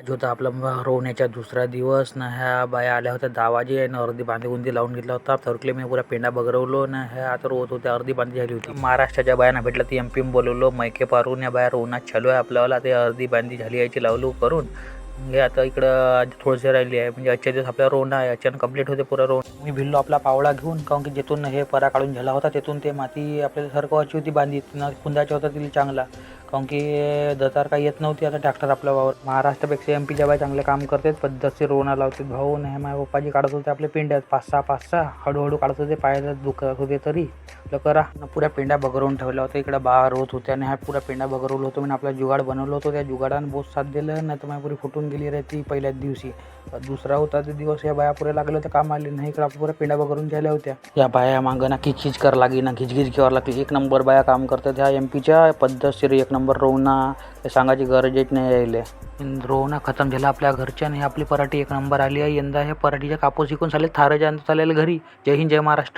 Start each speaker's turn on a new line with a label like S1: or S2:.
S1: आज होता आपला रोवण्याचा दुसरा दिवस ना. ह्या बाया आल्या होत्या 10 वाजे आणि अर्धी बांधी लावून घेतला होता. थरकले मी पुरा पेंडा बगरवलो ना. ह्या आता रोवत होत्या, अर्धी बांधी झाली होती. महाराष्ट्राच्या बायांना भेटलं ती एम पी बोलवलो. मैके पारून या बाया रोवण्यात चालू आहे आपल्याला. ते अर्धी बांधी झाली याची लावलू करून हे आता इकडं थोडीशी राहिली आहे. म्हणजे आजच्या दिवस आपल्या रोवणं आहे, याच्यानं कंप्लीट होते पुरा रोवण. मी भिल्लो आपला पावळा घेऊन, काहून की जेथून हे परा काढून झाला होता तेथून ते माती आपल्याला सरकवायची होती बांधी खुंदायचा होता तिला चांगला, काहून की दतार काही येत नव्हती. आता ट्रॅक्टर आपल्या वावर महाराष्ट्रापेक्षा एम पीच्या बाय चांगले काम करतात, पद्धतशीर रोवणं लावतात. भाऊ नाही माझ्या पप्पाजी काढत होते आपले पेंड्यात 5-6 हळूहळू काढत होते, पायाला दुखत होते तरी करा पुऱ्या पेंड्या बगरवून ठेवल्या होत्या. इकडे बाहेर होत होत्या आणि ह्या पुऱ्या पेंड्या बगरवलं होतं. मी आपला जुगाड बनवलं होतं, त्या जुगाडानं बहुत साथ दिलं. नाही तर माझी पुरी फुटून गेली रे ती पहिल्याच दिवशी. दुसरा होता ते दिवस या बाया पुऱ्या लागल्या होत्या काम आले नाही. इकडे आपण पुऱ्या पेंड्या बगरून झाल्या होत्या. या बाया मागं ना खिचखिच कर लागी ना घिचघिच घ्यावं लागली. एक नंबर बाया काम करतात ह्या एम पीच्या, पद्धतशीर एक नंबर रोवणं सांगायची गरजच नाही यायले. रोवणं खतम झालं आपल्या घरच्या आणि आपली पराठी एक नंबर आली आहे यंदा. ह्या पराठीच्या कापूस विकून चालेल थारच्या चालेल घरी. जय हिंद, जय महाराष्ट्र.